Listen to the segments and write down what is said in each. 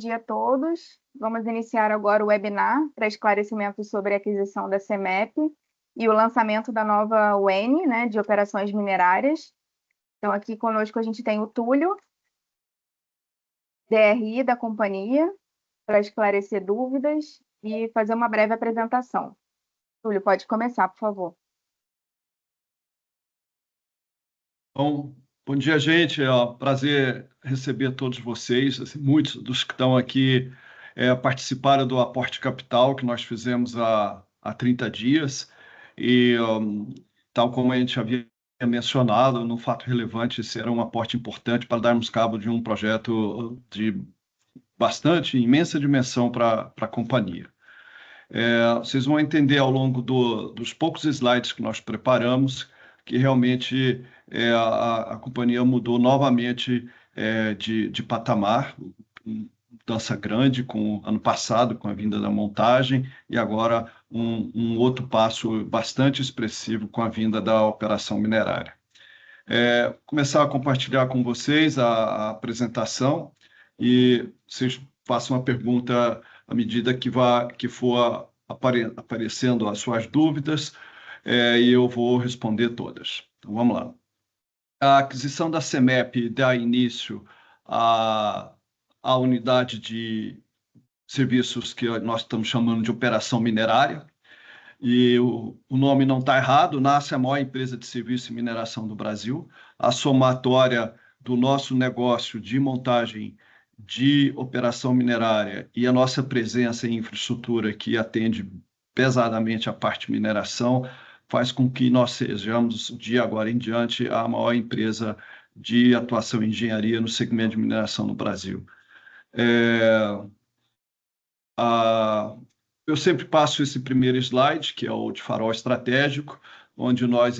dia a todos. Vamos iniciar agora o webinar para esclarecimentos sobre a aquisição da CEMEP e o lançamento da nova UEN, né, de operações minerárias. Então, aqui conosco a gente tem o Túlio, DRI da companhia, para esclarecer dúvidas e fazer uma breve apresentação. Túlio, pode começar, por favor. Bom dia, gente. É um prazer receber todos vocês. Assim, muitos dos que estão aqui participaram do aporte capital que nós fizemos há 30 dias. E, tal como a gente havia mencionado, no fato relevante, esse era um aporte importante para darmos cabo de um projeto de bastante, imensa dimensão para a companhia. Vocês vão entender ao longo dos poucos slides que nós preparamos que realmente a companhia mudou novamente de patamar, mudança grande com ano passado, com a vinda da montagem, e agora um outro passo bastante expressivo com a vinda da operação minerária. Começar a compartilhar com vocês a apresentação e vocês façam uma pergunta à medida que for aparecendo as suas dúvidas, e eu vou responder todas. Então, vamos lá. A aquisição da CEMEP dá início à unidade de serviços que nós estamos chamando de operação minerária, e o nome não está errado, nasce a maior empresa de serviço e mineração do Brasil, a somatória do nosso negócio de montagem de operação minerária e a nossa presença em infraestrutura que atende pesadamente a parte mineração, faz com que nós sejamos, de agora em diante, a maior empresa de atuação em engenharia no segmento de mineração no Brasil. Eu sempre passo esse primeiro slide, que é o de farol estratégico, onde nós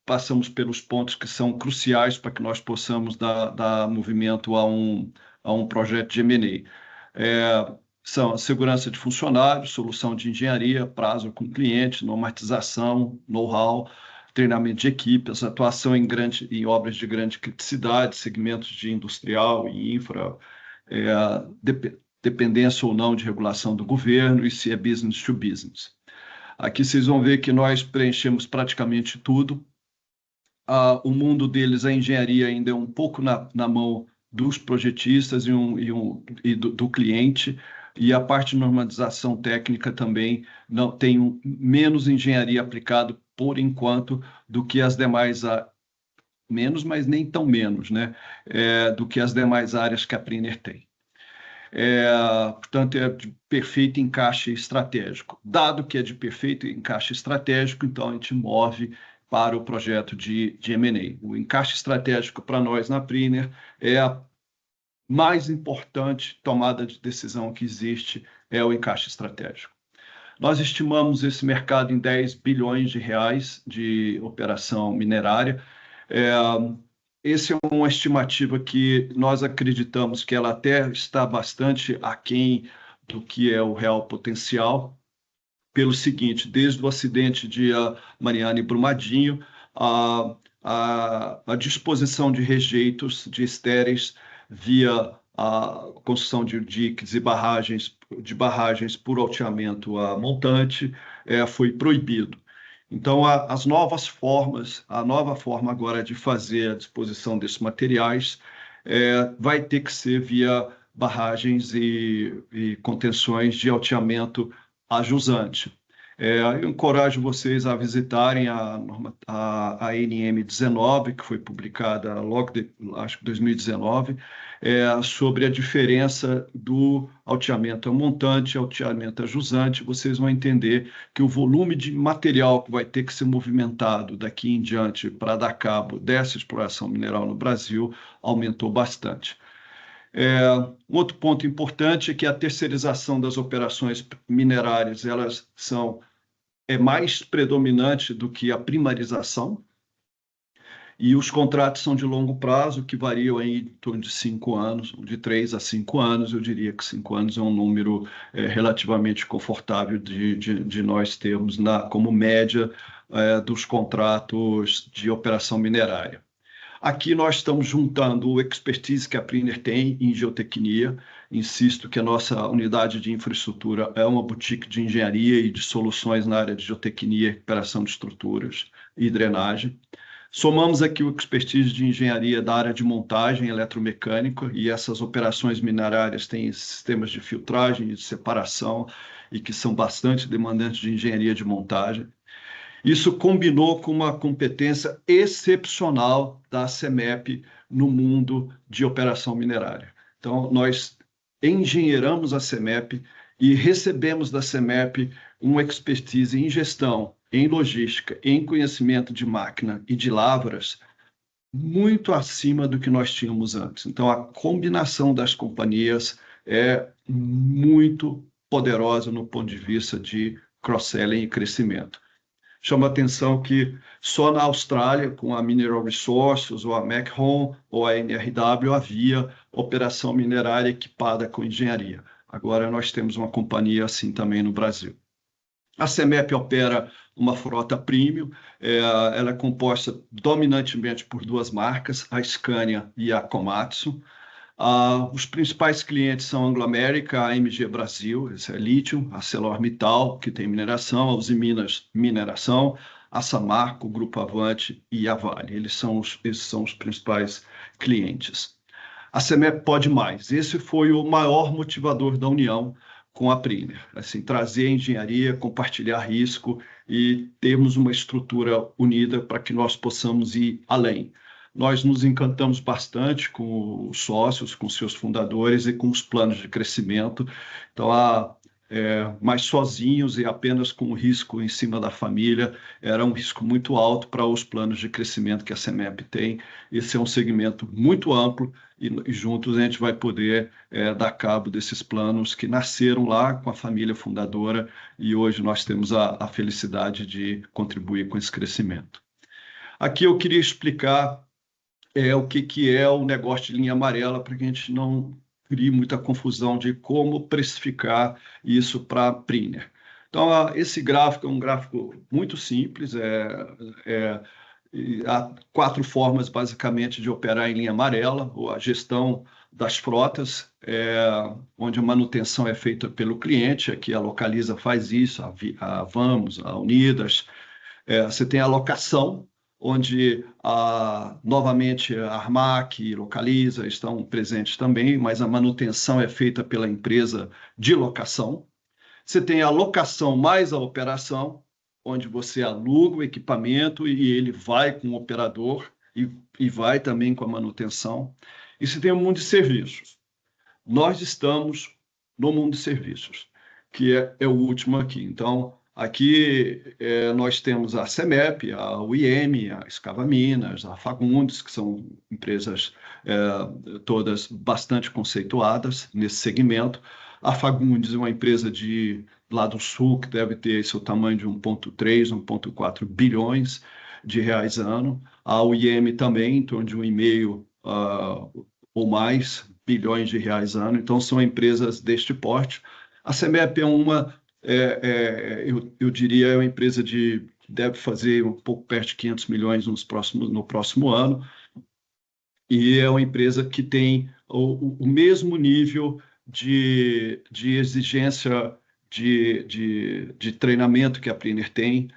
passamos pelos pontos que são cruciais para que nós possamos dar movimento a um projeto de M&A. São a segurança de funcionários, solução de engenharia, prazo com cliente, normatização, know-how, treinamento de equipes, atuação em obras de grande criticidade, segmentos de industrial e infra, dependência ou não de regulação do governo e se é business to business. Aqui vocês vão ver que nós preenchemos praticamente tudo. O mundo deles, a engenharia ainda é um pouco na mão dos projetistas e do cliente, e a parte de normatização técnica também não tem menos engenharia aplicada por enquanto do que as demais, menos, mas nem tão menos, né? Do que as demais áreas que a Priner tem. Portanto, é de perfeito encaixe estratégico. Dado que é de perfeito encaixe estratégico, então a gente move para o projeto de M&A. O encaixe estratégico para nós na Priner é a mais importante tomada de decisão que existe, é o encaixe estratégico. Nós estimamos esse mercado em 10 bilhões de reais de operação minerária. Essa é uma estimativa que nós acreditamos que ela até está bastante aquém do que é o real potencial, pelo seguinte: desde o acidente de Mariana e Brumadinho, a disposição de rejeitos de estéreis via a construção de diques e barragens por alteamento montante foi proibido. Então, a nova forma agora de fazer a disposição desses materiais vai ter que ser via barragens e contenções de alteamento a jusante. Eu encorajo vocês a visitarem a NM19, que foi publicada logo, acho que 2019, sobre a diferença do alteamento a montante e alteamento a jusante. Vocês vão entender que o volume de material que vai ter que ser movimentado daqui em diante para dar cabo dessa exploração mineral no Brasil aumentou bastante. Um outro ponto importante é que a terceirização das operações minerárias é mais predominante do que a primarização, e os contratos são de longo prazo, que variam aí em torno de 5 anos, de 3 a 5 anos. Eu diria que 5 anos é um número relativamente confortável de nós termos como média dos contratos de operação minerária. Aqui nós estamos juntando o expertise que a Priner tem em geotecnia. Insisto que a nossa unidade de infraestrutura é uma boutique de engenharia e de soluções na área de geotecnia, recuperação de estruturas e drenagem. Somamos aqui o expertise de engenharia da área de montagem eletromecânica, e essas operações minerárias têm sistemas de filtragem e de separação e que são bastante demandantes de engenharia de montagem. Isso combinou com uma competência excepcional da CEMEP no mundo de operação minerária. Então, nós engenheiramos a CEMEP e recebemos da CEMEP uma expertise em gestão, em logística, em conhecimento de máquina e de lavras muito acima do que nós tínhamos antes. Então, a combinação das companhias é muito poderosa no ponto de vista de cross-selling e crescimento. Chama a atenção que só na Austrália, com a Mineral Resources, ou a McHone, ou a NRW, havia operação minerária equipada com engenharia. Agora nós temos uma companhia assim também no Brasil. A CEMEP opera uma frota premium, ela é composta dominantemente por duas marcas, a Scania e a Komatsu. Os principais clientes são a Anglo American, a MG Brasil, esse é lítio, a ArcelorMittal, que tem mineração, a Usiminas Mineração, a Samarco, o Grupo Avante e a Vale. Esses são os principais clientes. A CEMEP pode mais. Esse foi o maior motivador da união com a Priner. Assim, trazer engenharia, compartilhar risco e termos uma estrutura unida para que nós possamos ir além. Nós nos encantamos bastante com os sócios, com seus fundadores e com os planos de crescimento. Então, mas sozinhos e apenas com o risco em cima da família, era um risco muito alto para os planos de crescimento que a CEMEP tem. Esse é um segmento muito amplo e juntos a gente vai poder dar cabo desses planos que nasceram lá com a família fundadora e hoje nós temos a felicidade de contribuir com esse crescimento. Aqui eu queria explicar o que é o negócio de linha amarela, para que a gente não crie muita confusão de como precificar isso para a Priner. Então, esse gráfico é um gráfico muito simples, há 4 formas, basicamente, de operar em linha amarela, ou a gestão das frotas, onde a manutenção é feita pelo cliente, aqui a Localiza faz isso, a Vamos, a Unidas. Você tem a locação, onde novamente a Armac e Localiza estão presentes também, mas a manutenção é feita pela empresa de locação. Você tem a locação mais a operação, onde você aluga o equipamento e ele vai com o operador e vai também com a manutenção. E você tem o mundo de serviços. Nós estamos no mundo de serviços, que é o último aqui. Então, aqui nós temos a CEMEP, a UIM, a Escava Minas, a Fagundes, que são empresas todas bastante conceituadas nesse segmento. A Fagundes é uma empresa lá do Sul, que deve ter seu tamanho de 1,3, 1,4 bilhões de reais ano. A UIM também, em torno de 1,5 ou mais bilhões de reais ano. Então, são empresas deste porte. A CEMEP é uma, eu diria, é uma empresa que deve fazer um pouco perto de 500 milhões no próximo ano. E é uma empresa que tem o mesmo nível de exigência de treinamento que a Priner tem,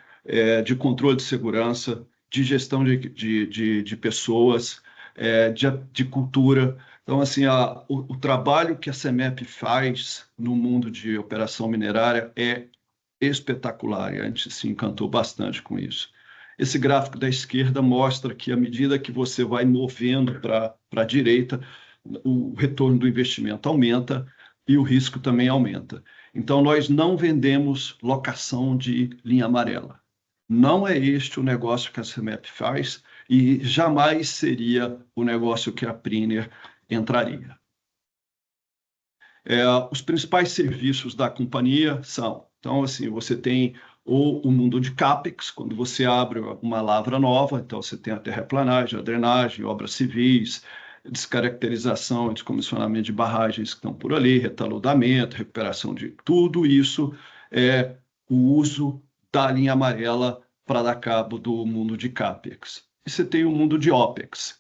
de controle de segurança, de gestão de pessoas, de cultura. Então, assim, o trabalho que a CEMEP faz no mundo de operação minerária é espetacular e a gente se encantou bastante com isso. Esse gráfico da esquerda mostra que, à medida que você vai movendo para a direita, o retorno do investimento aumenta e o risco também aumenta. Então, nós não vendemos locação de linha amarela. Não é este o negócio que a CEMEP faz e jamais seria o negócio que a Priner entraria. Os principais serviços da companhia são, então, assim, você tem o mundo de CAPEX, quando você abre uma lavra nova, então você tem a terraplanagem, a drenagem, obras civis, descaracterização e descomissionamento de barragens que estão por ali, retaludamento, recuperação de tudo isso é o uso da linha amarela para dar cabo do mundo de CAPEX. E você tem o mundo de OPEX,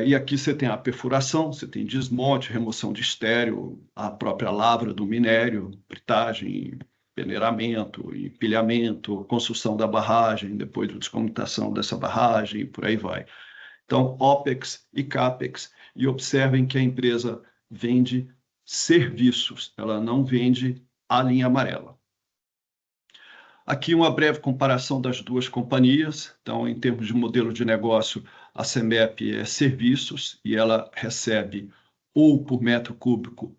E aqui você tem a perfuração, você tem desmonte, remoção de estéreo, a própria lavra do minério, britagem, peneiramento, empilhamento, construção da barragem, depois a descomutação dessa barragem, e por aí vai. Então, OPEX e CAPEX, e observem que a empresa vende serviços, ela não vende a linha amarela. Aqui uma breve comparação das duas companhias. Então, em termos de modelo de negócio, a CEMEP é serviços e ela recebe ou por metro cúbico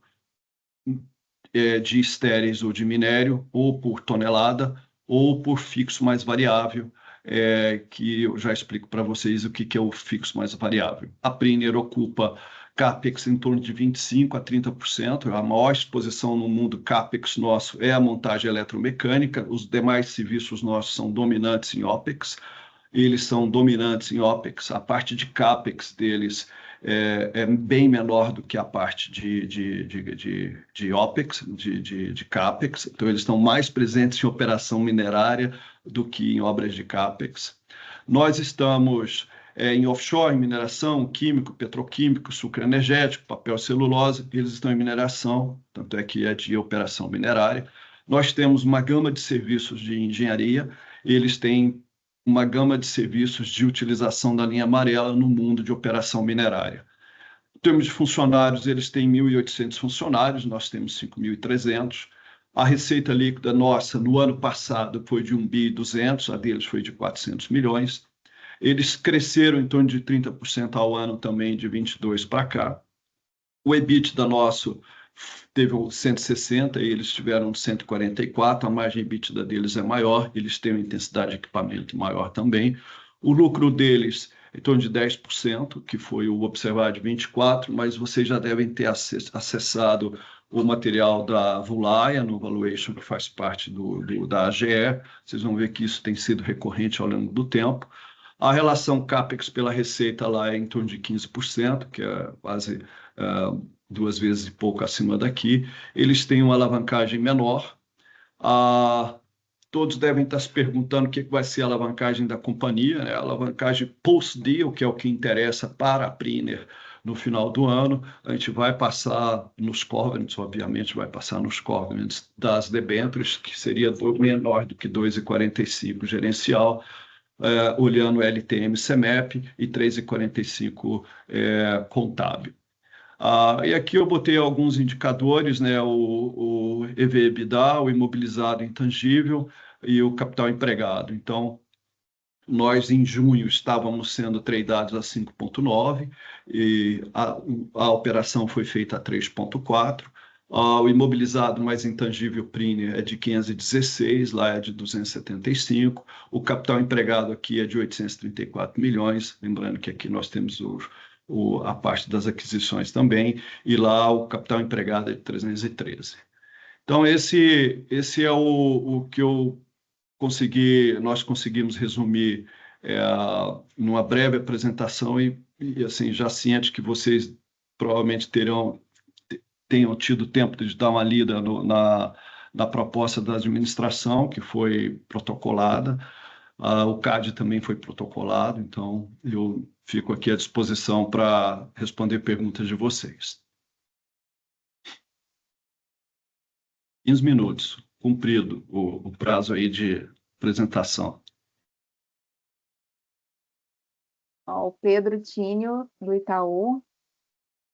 de estéreis ou de minério, ou por tonelada, ou por fixo mais variável, que eu já explico para vocês o que é o fixo mais variável. A Priner ocupa CAPEX em torno de 25% a 30%, a maior exposição no mundo CAPEX nosso é a montagem eletromecânica, os demais serviços nossos são dominantes em OPEX, eles são dominantes em OPEX, a parte de CAPEX deles é bem menor do que a parte de OPEX, de CAPEX, então eles estão mais presentes em operação minerária do que em obras de CAPEX. Nós estamos em offshore, em mineração, químico, petroquímico, sucro energético, papel celulose, eles estão em mineração, tanto é que é de operação minerária. Nós temos uma gama de serviços de engenharia, eles têm uma gama de serviços de utilização da linha amarela no mundo de operação minerária. Em termos de funcionários, eles têm 1.800 funcionários, nós temos 5.300. A receita líquida nossa no ano passado foi de 1.200 bilhão, a deles foi de 400 milhões. Eles cresceram em torno de 30% ao ano também, de 22 para cá. O EBITDA nosso teve 160 e eles tiveram 144, a margem EBITDA deles é maior, eles têm uma intensidade de equipamento maior também. O lucro deles é em torno de 10%, que foi o observado de 24%, mas vocês já devem ter acessado o material da Vulaia, no Valuation, que faz parte da AGE. Vocês vão ver que isso tem sido recorrente ao longo do tempo. A relação CAPEX pela receita lá é em torno de 15%, que é quase 2 vezes e pouco acima daqui. Eles têm uma alavancagem menor. Todos devem estar se perguntando o que vai ser a alavancagem da companhia, né? A alavancagem post-deal, que é o que interessa para a Priner no final do ano. A gente vai passar nos covenants, obviamente, vai passar nos covenants das debêntures, que seria menor do que 2,45 gerencial, olhando LTM CEMEP e 3,45 contábil. E aqui eu botei alguns indicadores, né? O EV/EBITDA, o imobilizado intangível e o capital empregado. Então, nós em junho estávamos sendo tradeados a 5,9 e a operação foi feita a 3,4. O imobilizado mais intangível Priner é de 516, lá é de 275. O capital empregado aqui é de 834 milhões, lembrando que aqui nós temos a parte das aquisições também, e lá o capital empregado é de 313. Então, esse é o que nós conseguimos resumir numa breve apresentação e assim, já ciente que vocês provavelmente tenham tido tempo de dar uma lida na proposta da administração, que foi protocolada. O CAD também foi protocolado, então eu fico aqui à disposição para responder perguntas de vocês. 15 minutos, cumprido o prazo aí de apresentação. O Pedro Tínio, do Itaú.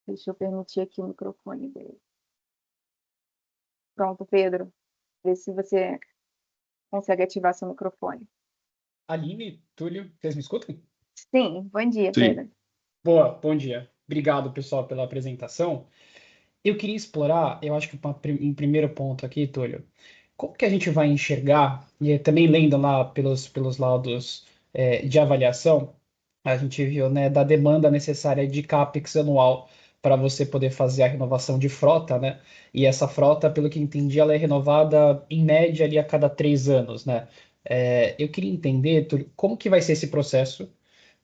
Deixa eu permitir aqui o microfone dele. Pronto, Pedro. Vê se você consegue ativar seu microfone. Aline, Túlio, vocês me escutam? Sim, bom dia, Sim. Pedro. Boa, bom dia. Obrigado, pessoal, pela apresentação. Eu queria explorar, eu acho que um primeiro ponto aqui, Túlio, como que a gente vai enxergar, e também lendo lá pelos laudos de avaliação, a gente viu, né, da demanda necessária de CAPEX anual para você poder fazer a renovação de frota, né? E essa frota, pelo que entendi, ela é renovada em média ali a cada 3 anos, né? Eu queria entender, Túlio, como que vai ser esse processo.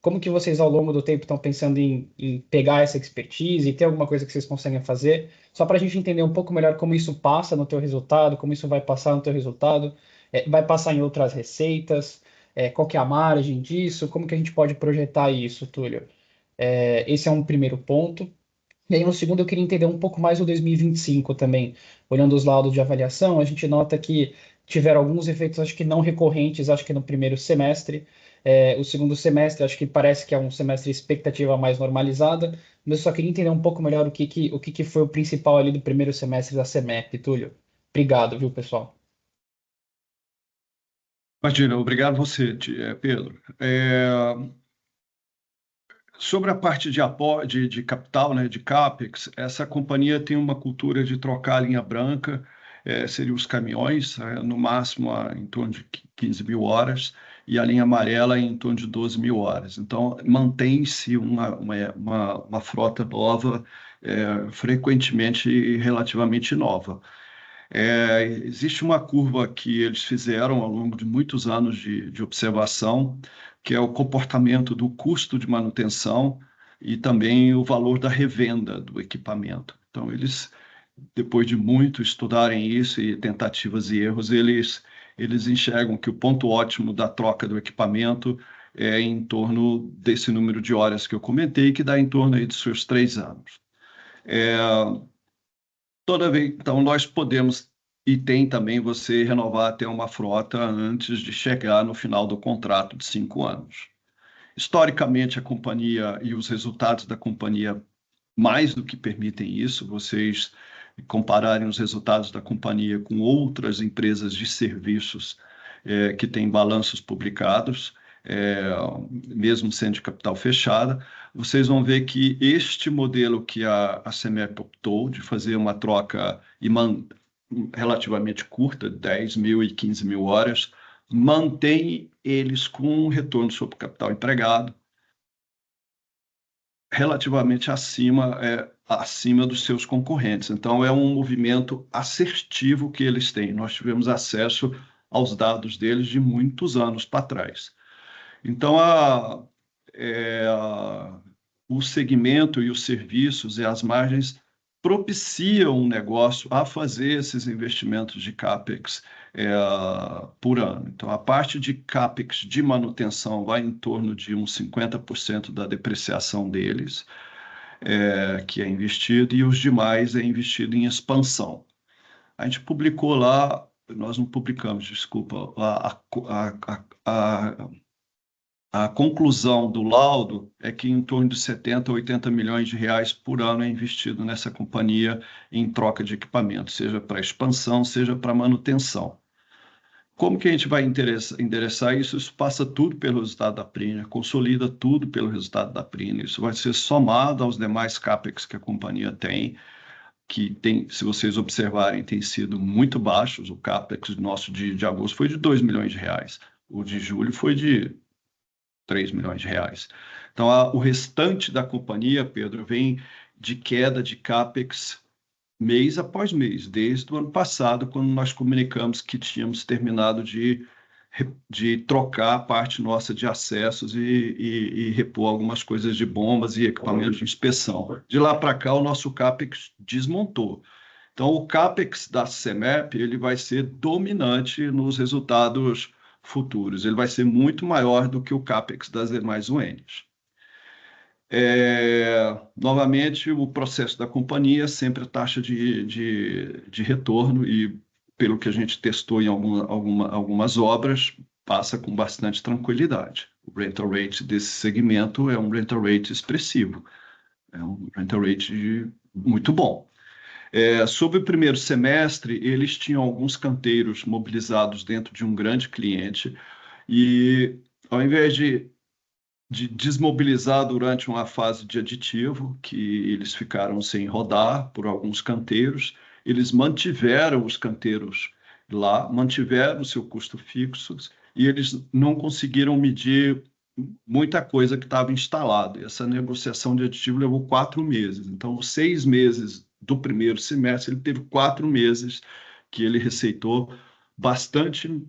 Como que vocês, ao longo do tempo, estão pensando em pegar essa expertise e ter alguma coisa que vocês conseguem fazer? Só para a gente entender um pouco melhor como isso passa no teu resultado, como isso vai passar no teu resultado, vai passar em outras receitas, qual que é a margem disso, como que a gente pode projetar isso, Túlio? Esse é um primeiro ponto. E aí, no segundo, eu queria entender um pouco mais o 2025 também. Olhando os laudos de avaliação, a gente nota que tiveram alguns efeitos, acho que não recorrentes, acho que no primeiro semestre. O segundo semestre, acho que parece que é um semestre expectativa mais normalizada, mas eu só queria entender um pouco melhor o que foi o principal ali do primeiro semestre da CEMEP, Túlio. Obrigado, viu, pessoal? Imagina, obrigado você, Pedro. Sobre a parte de capital, né, de CAPEX, essa companhia tem uma cultura de trocar a linha branca, seriam os caminhões, no máximo em torno de 15 mil horas, e a linha amarela em torno de 12 mil horas. Então, mantém-se uma frota nova, frequentemente e relativamente nova. Existe uma curva que eles fizeram ao longo de muitos anos de observação, que é o comportamento do custo de manutenção e também o valor da revenda do equipamento. Então, eles, depois de muito estudarem isso e tentativas e erros, eles enxergam que o ponto ótimo da troca do equipamento é em torno desse número de horas que eu comentei, que dá em torno aí dos seus 3 anos. Toda vez, então, nós podemos, e tem também você renovar até uma frota antes de chegar no final do contrato de 5 anos. Historicamente, a companhia e os resultados da companhia mais do que permitem isso, vocês compararem os resultados da companhia com outras empresas de serviços que têm balanços publicados, mesmo sendo de capital fechada, vocês vão ver que este modelo que a CEMEP optou de fazer uma troca relativamente curta, 10 mil e 15 mil horas, mantém eles com um retorno sobre o capital empregado relativamente acima dos seus concorrentes. Então, é um movimento assertivo que eles têm. Nós tivemos acesso aos dados deles de muitos anos para trás. Então, o segmento e os serviços e as margens propiciam um negócio a fazer esses investimentos de CAPEX por ano. Então, a parte de CAPEX de manutenção vai em torno de uns 50% da depreciação deles, que é investido, e os demais é investido em expansão. A gente publicou lá, nós não publicamos, desculpa, a conclusão do laudo é que em torno de 70 a 80 milhões de reais por ano é investido nessa companhia em troca de equipamento, seja para expansão, seja para manutenção. Como que a gente vai endereçar isso? Isso passa tudo pelo resultado da Prina, consolida tudo pelo resultado da Prina. Isso vai ser somado aos demais CAPEX que a companhia tem, se vocês observarem, tem sido muito baixos. O CAPEX nosso de agosto foi de 2 milhões de reais. O de julho foi de 3 milhões de reais. Então, o restante da companhia, Pedro, vem de queda de CAPEX mês após mês, desde o ano passado, quando nós comunicamos que tínhamos terminado de trocar a parte nossa de acessos e repor algumas coisas de bombas e equipamentos de inspeção. De lá para cá, o nosso CAPEX desmontou. Então, o CAPEX da CEMEP ele vai ser dominante nos resultados futuros. Ele vai ser muito maior do que o CAPEX das demais UNs. Novamente, o processo da companhia, sempre a taxa de retorno, e pelo que a gente testou em algumas obras, passa com bastante tranquilidade. O rental rate desse segmento é um rental rate expressivo, é um rental rate muito bom. Sobre o primeiro semestre, eles tinham alguns canteiros mobilizados dentro de um grande cliente e, ao invés de desmobilizar durante uma fase de aditivo, que eles ficaram sem rodar por alguns canteiros, eles mantiveram os canteiros lá, mantiveram o seu custo fixo e eles não conseguiram medir muita coisa que estava instalada. E essa negociação de aditivo levou 4 meses. Então, os 6 meses do primeiro semestre, ele teve 4 meses que ele receitou bastante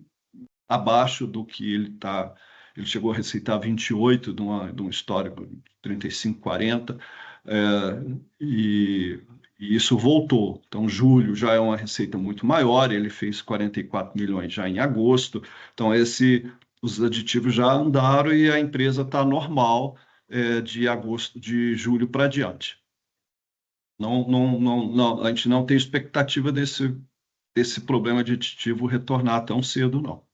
abaixo do que ele está. Ele chegou a receitar 28 de um histórico de 35, 40, e isso voltou. Então, julho já é uma receita muito maior, ele fez 44 milhões já em agosto. Então, os aditivos já andaram e a empresa está normal, de julho para diante. Não, a gente não tem expectativa desse problema aditivo retornar tão cedo, não.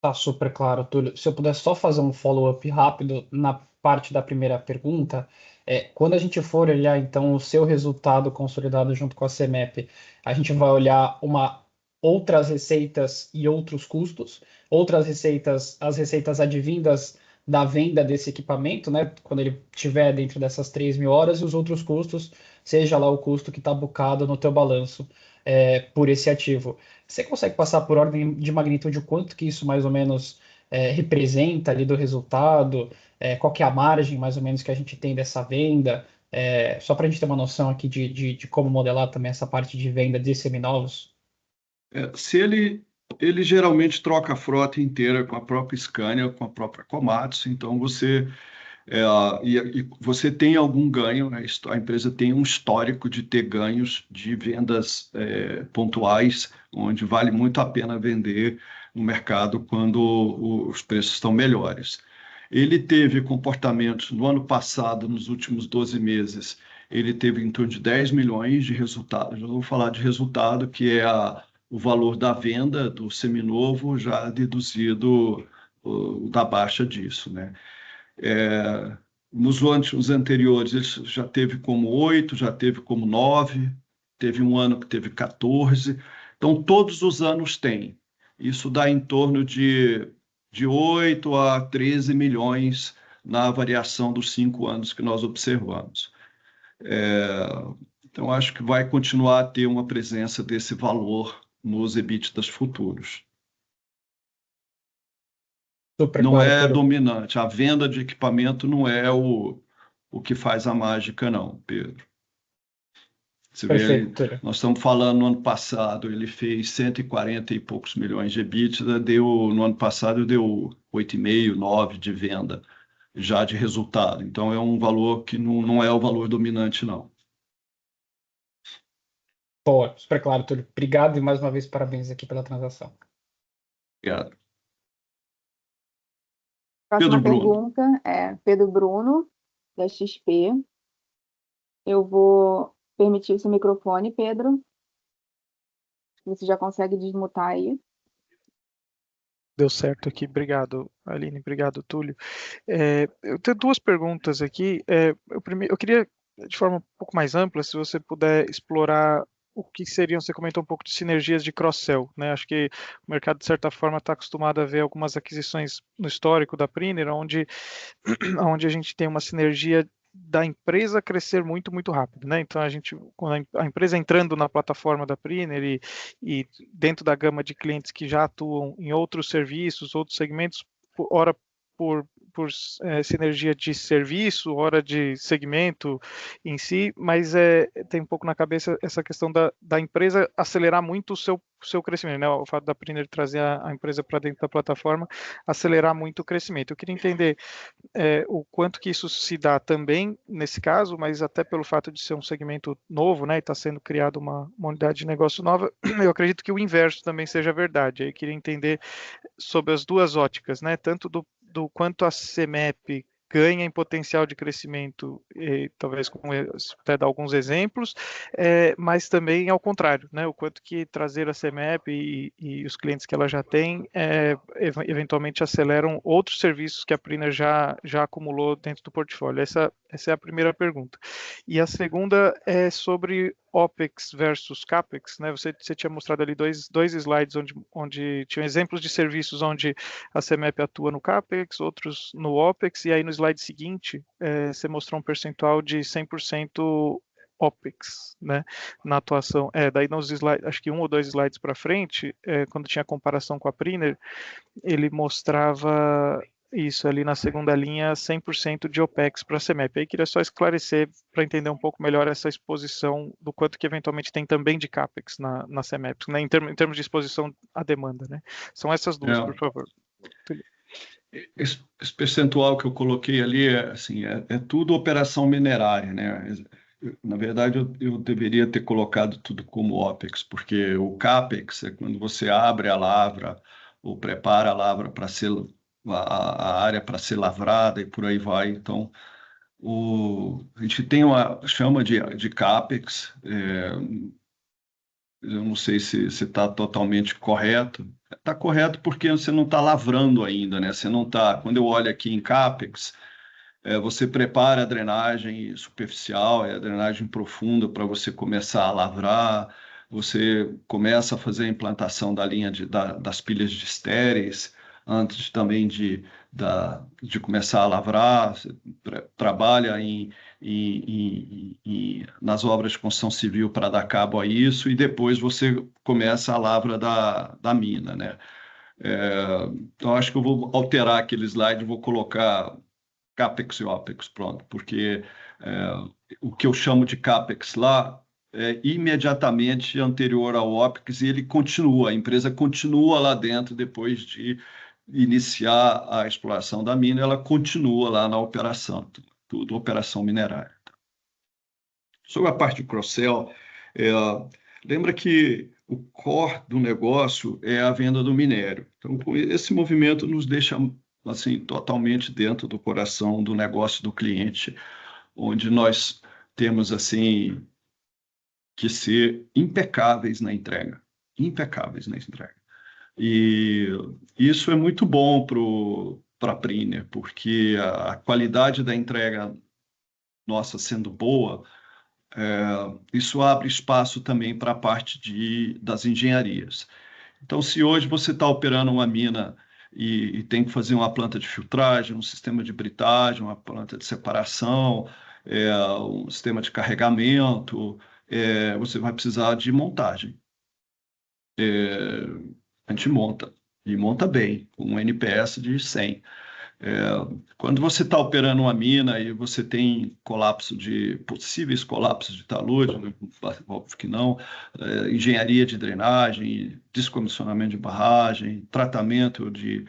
Tá super claro, Túlio. Se eu puder só fazer um follow-up rápido na parte da primeira pergunta, quando a gente for olhar então o seu resultado consolidado junto com a CEMEP, a gente vai olhar outras receitas e outros custos, outras receitas, as receitas advindas da venda desse equipamento, né? Quando ele estiver dentro dessas 3.000 horas, e os outros custos, seja lá o custo que está bucado no teu balanço, por esse ativo. Você consegue passar por ordem de magnitude o quanto que isso mais ou menos representa ali do resultado? Qual que é a margem mais ou menos que a gente tem dessa venda? Só para a gente ter uma noção aqui de como modelar também essa parte de venda de seminovos. Se ele geralmente troca a frota inteira com a própria Scania, com a própria Komatsu, então você tem algum ganho, né? A empresa tem um histórico de ter ganhos de vendas pontuais, onde vale muito a pena vender no mercado quando os preços estão melhores. Ele teve comportamentos no ano passado, nos últimos 12 meses, ele teve em torno de 10 milhões de resultados. Já vou falar de resultado, que é o valor da venda do seminovo já deduzido da baixa disso, né? Nos anos anteriores, ele já teve como 8, já teve como 9, teve um ano que teve 14. Então, todos os anos tem. Isso dá em torno de 8 a 13 milhões na variação dos 5 anos que nós observamos. Então, acho que vai continuar a ter uma presença desse valor nos EBITDAs futuros. Super Não claro, é Túlio. dominante. A venda de equipamento não é o que faz a mágica, não, Pedro. Você vê, Perfeito, Túlio. nós estamos falando no ano passado, ele fez 140 e poucos milhões de EBITDA, no ano passado deu 8,5, 9 de venda, já de resultado. Então é um valor que não é o valor dominante, não. Boa, super claro, Túlio. Obrigado e mais uma vez parabéns aqui pela transação. Obrigado. Próxima Pedro Bruno. pergunta é Pedro Bruno, da XP. Eu vou permitir o seu microfone, Pedro. Você já consegue desmutar aí. Deu certo aqui, obrigado, Aline, obrigado, Túlio. Eu tenho duas perguntas aqui. Eu queria, de forma um pouco mais ampla, se você puder explorar o que seriam, você comentou um pouco de sinergias de cross-sell, né? Acho que o mercado, de certa forma, está acostumado a ver algumas aquisições no histórico da Priner, onde a gente tem uma sinergia da empresa crescer muito, muito rápido, né? Então quando a empresa entrando na plataforma da Priner e dentro da gama de clientes que já atuam em outros serviços, outros segmentos, ora por sinergia de serviço, hora de segmento em si, mas tem um pouco na cabeça essa questão da empresa acelerar muito o seu crescimento, né? O fato da Priner trazer a empresa para dentro da plataforma, acelerar muito o crescimento. Eu queria entender o quanto que isso se dá também nesse caso, mas até pelo fato de ser um segmento novo, né, e está sendo criada uma unidade de negócio nova, eu acredito que o inverso também seja verdade. Aí eu queria entender sobre as duas óticas, né, tanto do quanto a CEMEP ganha em potencial de crescimento, talvez até dar alguns exemplos, mas também ao contrário, né, o quanto que trazer a CEMEP e os clientes que ela já tem, eventualmente aceleram outros serviços que a Priner já acumulou dentro do portfólio. Essa é a primeira pergunta. E a segunda é sobre OPEX versus CAPEX, né? Você tinha mostrado ali dois slides onde tinham exemplos de serviços onde a CEMEP atua no CAPEX, outros no OPEX, e aí no slide seguinte você mostrou um percentual de 100% OPEX, né, na atuação. Daí nos slides, acho que um ou dois slides para frente, quando tinha comparação com a Priner, ele mostrava isso ali na segunda linha, 100% de OPEX para a CEMEP. Aí queria só esclarecer para entender um pouco melhor essa exposição do quanto que eventualmente tem também de CAPEX na CEMEP, né, em termos de exposição à demanda, né? São essas duas, por favor. Esse percentual que eu coloquei ali é tudo operação minerária, né? Na verdade, eu deveria ter colocado tudo como OPEX, porque o CAPEX é quando você abre a lavra ou prepara a lavra para ser a área para ser lavrada e por aí vai. Então, a gente tem uma chama de CAPEX, eu não sei se está totalmente correto. Está correto porque você não está lavrando ainda, né? Você não está. Quando eu olho aqui em CAPEX, você prepara a drenagem superficial e a drenagem profunda para você começar a lavrar, você começa a fazer a implantação da linha das pilhas de estéreis, antes também de começar a lavrar, você trabalha nas obras de construção civil para dar cabo a isso, e depois você começa a lavra da mina, né? Então, acho que eu vou alterar aquele slide, vou colocar CAPEX e OPEX, pronto, porque o que eu chamo de CAPEX lá é imediatamente anterior ao OPEX e ele continua, a empresa continua lá dentro depois de iniciar a exploração da mina, ela continua lá na operação, tudo operação minerária. Sobre a parte de cross-sell, lembra que o core do negócio é a venda do minério. Então, esse movimento nos deixa assim, totalmente dentro do coração do negócio do cliente, onde nós temos assim que ser impecáveis na entrega, impecáveis na entrega. E isso é muito bom para a Priner, porque a qualidade da entrega nossa sendo boa, isso abre espaço também para a parte das engenharias. Então, se hoje você está operando uma mina e tem que fazer uma planta de filtragem, um sistema de britagem, uma planta de separação, um sistema de carregamento, você vai precisar de montagem. A gente monta, e monta bem, com um NPS de 100. Quando você está operando uma mina e você tem possíveis colapsos de talude, óbvio que não, engenharia de drenagem, descomissionamento de barragem, tratamento de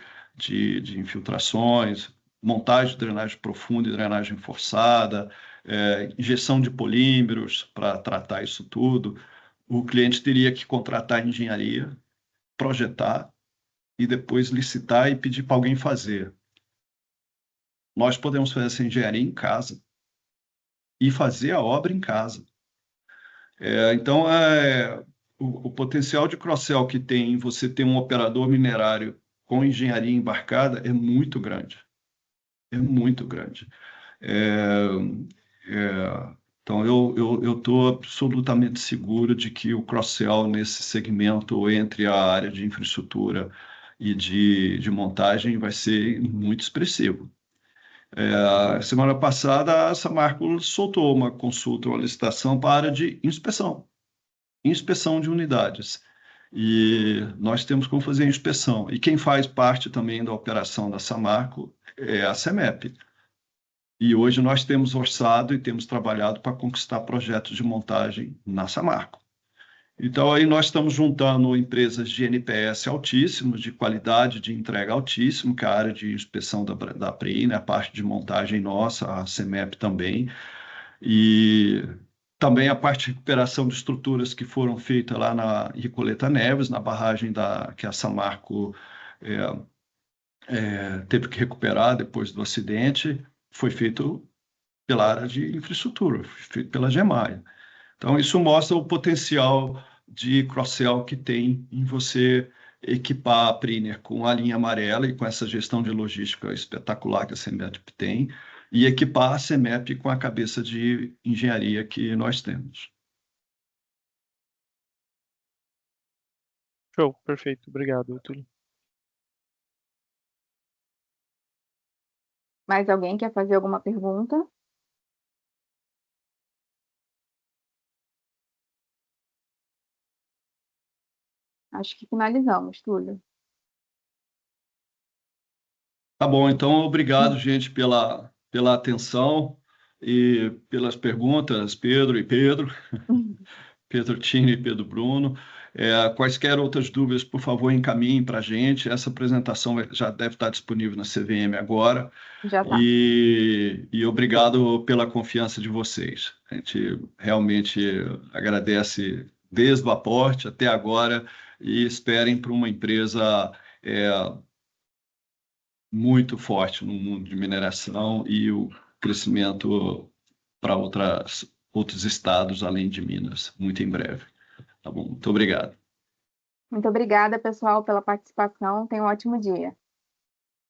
infiltrações, montagem de drenagem profunda e drenagem forçada, injeção de polímeros para tratar isso tudo, o cliente teria que contratar engenharia, projetar e depois licitar e pedir para alguém fazer. Nós podemos fazer essa engenharia em casa e fazer a obra em casa. Então, o potencial de cross-sell que tem você ter um operador minerário com engenharia embarcada é muito grande. É muito grande. Então, eu estou absolutamente seguro de que o cross-sell nesse segmento entre a área de infraestrutura e de montagem vai ser muito expressivo. Semana passada, a Samarco soltou uma consulta, uma licitação para a área de inspeção de unidades. E nós temos como fazer a inspeção. E quem faz parte também da operação da Samarco é a CEMEP. E hoje nós temos orçado e temos trabalhado para conquistar projetos de montagem na Samarco. Então, aí nós estamos juntando empresas de NPS altíssimos, de qualidade de entrega altíssimo, que é a área de inspeção da PRI, né, a parte de montagem nossa, a CEMEP também, e também a parte de recuperação de estruturas que foram feitas lá na Recoleta Neves, na barragem que a Samarco teve que recuperar depois do acidente, foi feito pela área de infraestrutura, foi feito pela GEMAI. Então, isso mostra o potencial de cross-sell que tem em você equipar a Priner com a linha amarela e com essa gestão de logística espetacular que a CEMEP tem, e equipar a CEMEP com a cabeça de engenharia que nós temos. Show, perfeito. Obrigado, Túlio. Mais alguém quer fazer alguma pergunta? Acho que finalizamos, Túlio. Tá bom, então obrigado, gente, pela atenção e pelas perguntas, Pedro e Pedro, Pedro Tini e Pedro Bruno. Quaisquer outras dúvidas, por favor, encaminhem para a gente. Essa apresentação já deve estar disponível na CVM agora. Já está. E obrigado pela confiança de vocês. A gente realmente agradece desde o aporte até agora e esperem para uma empresa muito forte no mundo de mineração e o crescimento para outros estados além de Minas, muito em breve. Tá bom? Muito obrigado. Muito obrigada, pessoal, pela participação. Tenham um ótimo dia.